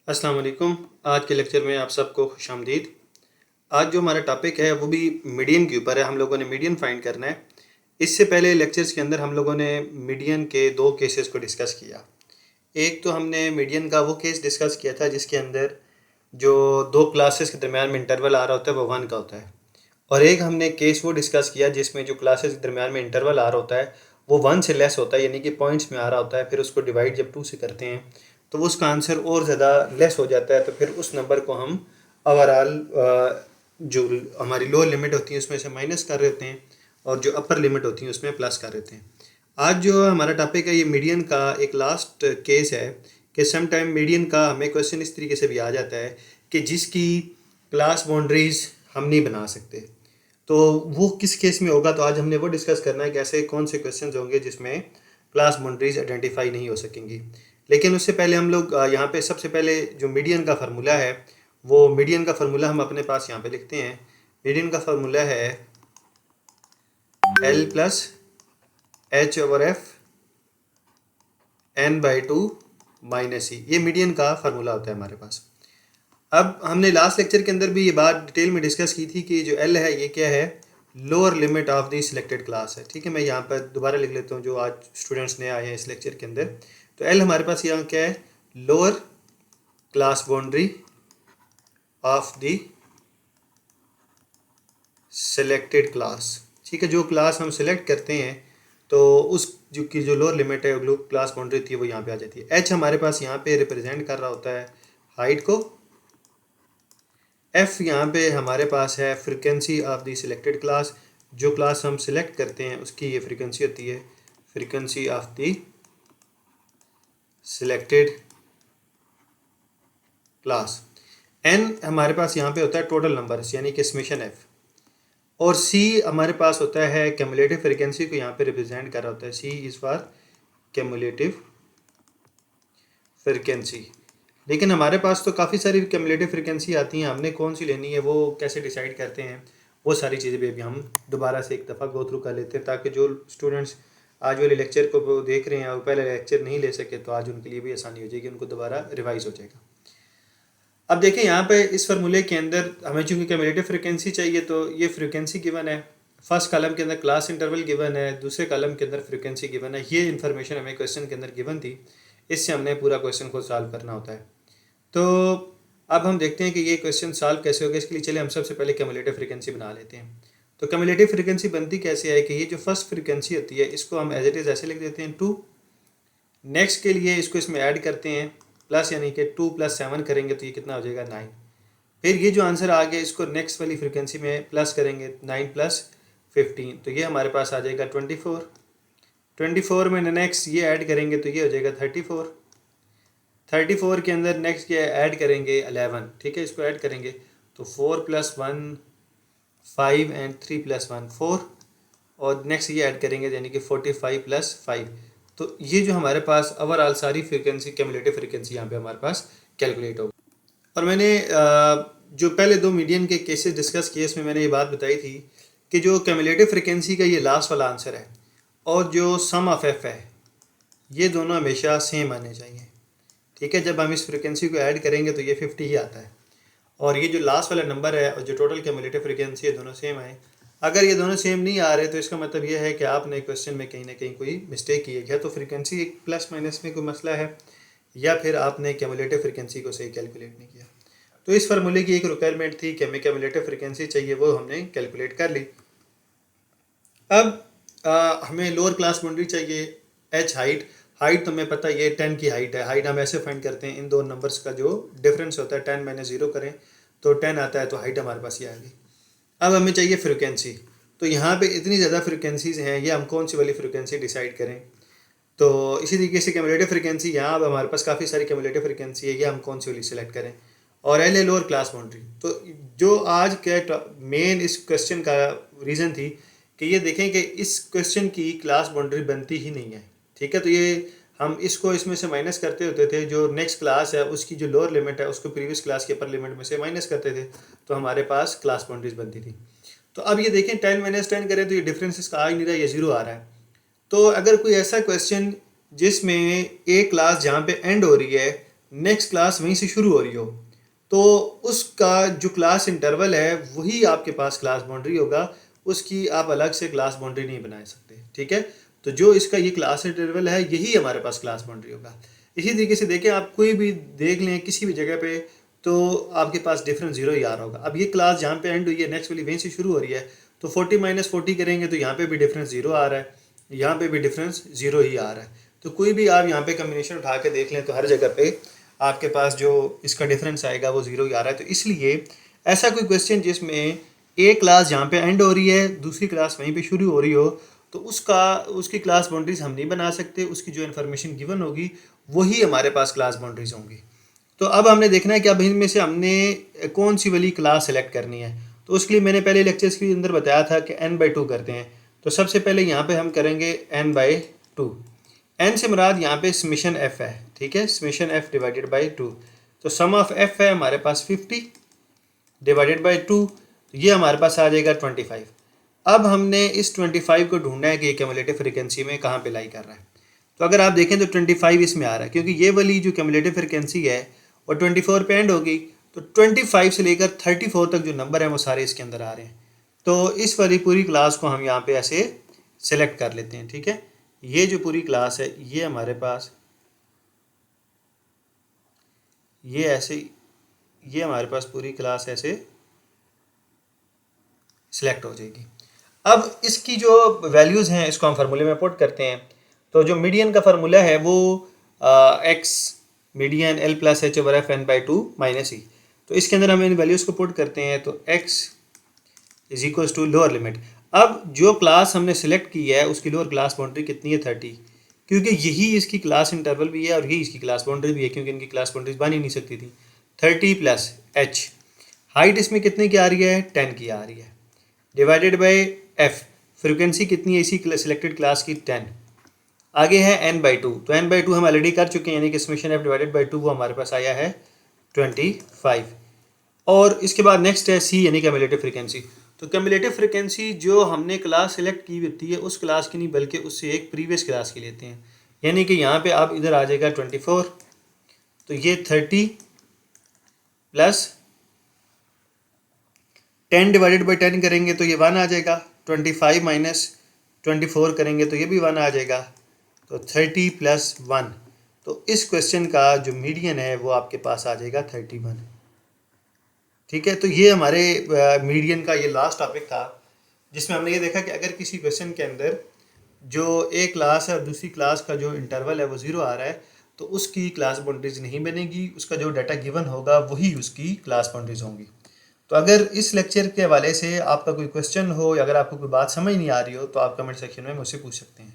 अस्सलाम वालेकुम। आज के लेक्चर में आप सबको खुशामदीद। आज जो हमारा टॉपिक है वो भी मीडियन के ऊपर है। हम लोगों ने मीडियन फाइंड करना है। इससे पहले लेक्चर्स के अंदर हम लोगों ने मीडियन के दो केसेस को डिस्कस किया। एक तो हमने मीडियन का वो केस डिस्कस किया था जिसके अंदर जो दो क्लासेस के दरमियान में इंटरवल आ रहा होता है वो 1 का होता है, और एक हमने केस वो डिस्कस किया जिसमें जो क्लासेस के दरमियान में इंटरवल आ रहा होता है वो 1 से लेस होता है, यानी कि पॉइंट्स में आ रहा होता है। फिर उसको डिवाइड जब 2 से करते हैं तो उसका आंसर और ज़्यादा लेस हो जाता है, तो फिर उस नंबर को हम ओवरऑल जो हमारी लोअर लिमिट होती है उसमें से माइनस कर देते हैं और जो अपर लिमिट होती है उसमें प्लस कर देते हैं। आज जो हमारा टॉपिक है ये मीडियन का एक लास्ट केस है कि सम टाइम मीडियन का हमें क्वेश्चन इस तरीके से भी आ जाता है कि जिसकी क्लास बाउंड्रीज हम नहीं बना सकते, तो वो किस केस में होगा। तो आज हमने वो डिस्कस करना है कि ऐसे कौन से क्वेश्चन होंगे जिसमें क्लास बाउंड्रीज आइडेंटिफाई नहीं हो सकेंगी। लेकिन उससे पहले हम लोग यहाँ पे सबसे पहले जो मीडियन का फार्मूला है वो मीडियन का फार्मूला हम अपने पास यहाँ पे लिखते हैं। मीडियन का फार्मूला है L plus H over F n/2 minus E. ये मीडियन का फार्मूला होता है हमारे पास। अब हमने लास्ट लेक्चर के अंदर भी ये बात डिटेल में डिस्कस की थी कि जो L है ये क्या है, lower limit of the selected class है। ठीक है, मैं यहाँ पर दोबारा लिख लेता हूँ जो आज स्टूडेंट्स नए आए हैं इस लेक्चर के अंदर। तो L हमारे पास यहाँ क्या है, lower class boundary of the selected class. ठीक है, जो क्लास हम सिलेक्ट करते हैं तो उस जो की जो लोअर लिमिट है वो क्लास बाउंड्री थी वो यहाँ पे आ जाती है। H हमारे पास यहाँ पे रिप्रेजेंट कर रहा होता है हाइट को। F यहाँ पे हमारे पास है frequency of the selected class. जो क्लास हम सिलेक्ट करते हैं उसकी ये फ्रीक्वेंसी होती है, frequency of the selected class. N हमारे पास यहाँ पे होता है टोटल नंबर्स यानी कि समेशन F, और C हमारे पास होता है क्यूमुलेटिव फ्रीक्वेंसी को यहाँ पे रिप्रेजेंट कर रहा होता है। C is for cumulative frequency. लेकिन हमारे पास तो काफ़ी सारी क्यूमुलेटिव फ्रीक्वेंसी आती हैं, हमने कौन सी लेनी है वो कैसे डिसाइड करते हैं वो सारी चीज़ें भी अभी हम दोबारा से एक दफ़ा गो थ्रू कर लेते हैं, ताकि जो स्टूडेंट्स आज वाले लेक्चर को देख रहे हैं और पहले लेक्चर नहीं ले सके तो आज उनके लिए भी आसानी हो जाएगी, उनको दोबारा रिवाइज हो जाएगा। अब देखिए यहाँ पे इस फार्मूले के अंदर हमें चूँकि क्यूमुलेटिव फ्रीक्वेंसी चाहिए तो ये फ्रीक्वेंसी गिवन है, फर्स्ट कॉलम के अंदर क्लास इंटरवल गिवन है, दूसरे कॉलम के अंदर फ्रीक्वेंसी गिवन है। ये इन्फॉर्मेशन हमें क्वेश्चन के अंदर गिवन थी, इससे हमने पूरा क्वेश्चन को सॉल्व करना होता है। तो अब हम देखते हैं कि ये क्वेश्चन सॉल्व कैसे होगा। इसके लिए चलिए हम सबसे पहले क्यूमुलेटिव फ्रीक्वेंसी बना लेते हैं। तो क्यूमुलेटिव फ्रीक्वेंसी बनती कैसे है कि ये जो फर्स्ट फ्रीक्वेंसी होती है इसको हम एज इट इज़ ऐसे लिख देते हैं 2। नेक्स्ट के लिए इसको इसमें ऐड करते हैं प्लस, यानी कि 2 + 7 करेंगे तो ये कितना हो जाएगा 9। फिर ये जो आंसर आ गया इसको नेक्स्ट वाली फ्रीक्वेंसी में प्लस करेंगे 9 + 15, तो ये हमारे पास आ जाएगा 24। 24 में नेक्स्ट ये ऐड करेंगे तो ये हो जाएगा 34। 34 के अंदर नेक्स्ट ये ऐड करेंगे 11। ठीक है, इसको ऐड करेंगे तो 4 + 1 5 एंड 3 + 1 4, और नेक्स्ट ये ऐड करेंगे यानी कि 45 + 5। तो ये जो हमारे पास ओवरऑल सारी फ्रीक्वेंसी क्यूमुलेटिव फ्रीक्वेंसी यहाँ पे हमारे पास कैलकुलेट होगी। और मैंने जो पहले दो मीडियन के केसेस डिस्कस किए इसमें मैंने ये बात बताई थी कि जो क्यूमुलेटिव फ्रीक्वेंसी का ये लास्ट वाला आंसर है और जो सम ऑफ एफ है ये दोनों हमेशा सेम आने चाहिए। ठीक है, जब हम इस फ्रीक्वेंसी को ऐड करेंगे तो ये 50 ही आता है, और ये जो लास्ट वाला नंबर है और जो टोटल क्यूमुलेटिव फ्रीक्वेंसी है दोनों सेम आए। अगर ये दोनों सेम नहीं आ रहे तो इसका मतलब ये है कि आपने क्वेश्चन में कहीं ना कहीं कोई मिस्टेक की है, या तो फ्रीक्वेंसी प्लस माइनस में कोई मसला है या फिर आपने क्यूमुलेटिव फ्रीक्वेंसी को सही कैलकुलेट नहीं किया। तो इस फार्मूले की एक रिक्वायरमेंट थी कि हमें क्यूमुलेटिव फ्रीक्वेंसी चाहिए, वो हमने कैलकुलेट कर ली। अब हमें लोअर क्लास बाउंड्री चाहिए एच हाइट। हाइट तो हमें पता ये 10 की हाइट है। हाइट हम ऐसे फाइंड करते हैं, इन दो नंबर्स का जो डिफरेंस होता है 10 - 0 करें तो 10 आता है, तो हाइट हमारे पास ये आ गई। अब हमें चाहिए फ्रीक्वेंसी, तो यहाँ पे इतनी ज़्यादा फ्रीक्वेंसीज़ हैं, ये हम कौन सी वाली फ्रीक्वेंसी डिसाइड करें। तो इसी तरीके से क्यूमुलेटिव फ्रीक्वेंसी, यहाँ अब हमारे पास काफ़ी सारी क्यूमुलेटिव फ्रीक्वेंसी है, ये हम कौन सी वाली सिलेक्ट करें। और एल है लोअर क्लास बाउंड्री। तो जो आज के मेन इस क्वेश्चन का रीज़न थी कि ये देखें कि इस क्वेश्चन की क्लास बाउंड्री बनती ही नहीं है। ठीक है, तो ये हम इसको इसमें से माइनस करते होते थे, जो नेक्स्ट क्लास है उसकी जो लोअर लिमिट है उसको प्रीवियस क्लास के अपर लिमिट में से माइनस करते थे, तो हमारे पास क्लास बाउंड्रीज बनती थी। तो अब ये देखें 10 - 10 करें तो ये डिफरेंस इसका आ ही नहीं रहा, ये 0 आ रहा है। तो अगर कोई ऐसा क्वेश्चन जिसमें एक क्लास जहाँ पे एंड हो रही है नेक्स्ट क्लास वहीं से शुरू हो रही हो, तो उसका जो क्लास इंटरवल है वही आपके पास क्लास बाउंड्री होगा, उसकी आप अलग से क्लास बाउंड्री नहीं बना सकते। ठीक है, तो जो इसका ये क्लास इंटरवल है यही हमारे पास क्लास बाउंड्री होगा। इसी तरीके से देखें, आप कोई भी देख लें किसी भी जगह पे, तो आपके पास डिफरेंस जीरो ही आ रहा होगा। अब ये क्लास जहाँ पे एंड हुई है नेक्स्ट वाली वहीं से शुरू हो रही है, तो 40 माइनस 40 करेंगे तो यहाँ पे भी डिफरेंस जीरो आ रहा है, यहाँ पे भी डिफरेंस जीरो ही आ रहा है। तो कोई भी आप यहाँ पे कम्बिनेशन उठा के देख लें तो हर जगह पे आपके पास जो इसका डिफरेंस आएगा वो जीरो ही आ रहा है। तो इसलिए ऐसा कोई क्वेश्चन जिसमें एक क्लास जहाँ पे एंड हो रही है दूसरी क्लास वहीं पे शुरू हो रही हो, तो उसकी क्लास बाउंड्रीज हम नहीं बना सकते, उसकी जो इन्फॉर्मेशन गिवन होगी वही हमारे पास क्लास बाउंड्रीज होंगी। तो अब हमने देखना है कि अब इनमें से हमने कौन सी वाली क्लास सेलेक्ट करनी है। तो उसके लिए मैंने पहले लेक्चर्स के अंदर बताया था कि n/2 करते हैं। तो सबसे पहले यहाँ पे हम करेंगे n/2। n से मुराद यहाँ पे समेशन f है, ठीक है, समेशन f डिवाइडेड बाई 2। तो सम ऑफ f है हमारे पास 50 डिवाइडेड बाई 2, ये हमारे पास आ जाएगा 25। अब हमने इस 25 को ढूंढना है कि ये क्यूमुलेटिव फ्रीक्वेंसी में कहाँ पे लाई कर रहा है। तो अगर आप देखें तो 25 इसमें आ रहा है, क्योंकि ये वाली जो क्यूमुलेटिव फ्रीक्वेंसी है वो 24 पे एंड होगी, तो 25 से लेकर 34 तक जो नंबर है वो सारे इसके अंदर आ रहे हैं। तो इस वाली पूरी क्लास को हम यहाँ पे ऐसे सेलेक्ट कर लेते हैं। ठीक है, ये जो पूरी क्लास है ये हमारे पास ये हमारे पास पूरी क्लास ऐसे सिलेक्ट हो जाएगी। अब इसकी जो वैल्यूज़ हैं इसको हम फार्मूले में पुट करते हैं। तो जो मीडियन का फार्मूला है वो X median L plus H over F N by 2 minus E. तो इसके अंदर हम इन वैल्यूज़ को पुट करते हैं, तो X is equals to lower limit. अब जो क्लास हमने सेलेक्ट की है उसकी लोअर क्लास बाउंड्री कितनी है 30, क्योंकि यही इसकी क्लास इंटरवल भी है और यही इसकी क्लास बाउंड्री भी है, क्योंकि इनकी क्लास बाउंड्रीज बन ही नहीं सकती थी। 30 प्लस एच, हाइट इसमें कितने की आ रही है 10 की आ रही है, डिवाइडेड बाई एफ, फ्रिक्वेंसी कितनी है इसी सिलेक्टेड क्लास की 10, आगे है n/2। तो n/2 हम ऑलरेडी कर चुके हैं, यानी कि समेशन एफ डिवाइडेड बाई 2 वो हमारे पास आया है 25। और इसके बाद नेक्स्ट है सी यानी क्यूमुलेटिव फ्रीक्वेंसी। तो क्यूमुलेटिव फ्रीक्वेंसी जो हमने क्लास सेलेक्ट की होती है उस क्लास की नहीं बल्कि उससे एक प्रीवियस क्लास की लेते हैं, यानी कि यहाँ पे आप इधर आ जाएगा 24, तो ये 30 प्लस 10 डिवाइडेड बाई 10 करेंगे तो ये 1 आ जाएगा, 25 माइनस 24 करेंगे तो ये भी 1 आ जाएगा, तो 30 प्लस 1। तो इस क्वेश्चन का जो मीडियन है वो आपके पास आ जाएगा 31। ठीक है, तो ये हमारे मीडियन का ये लास्ट टॉपिक था, जिसमें हमने ये देखा कि अगर किसी क्वेश्चन के अंदर जो एक क्लास है और दूसरी क्लास का जो इंटरवल है वो ज़ीरो आ रहा है तो उसकी क्लास बाउंड्रीज नहीं बनेगी, उसका जो डाटा गिवन होगा वही उसकी क्लास बाउंड्रीज होंगी। तो अगर इस लेक्चर के हवाले से आपका कोई क्वेश्चन हो या अगर आपको कोई बात समझ नहीं आ रही हो तो आप कमेंट सेक्शन में मुझसे पूछ सकते हैं।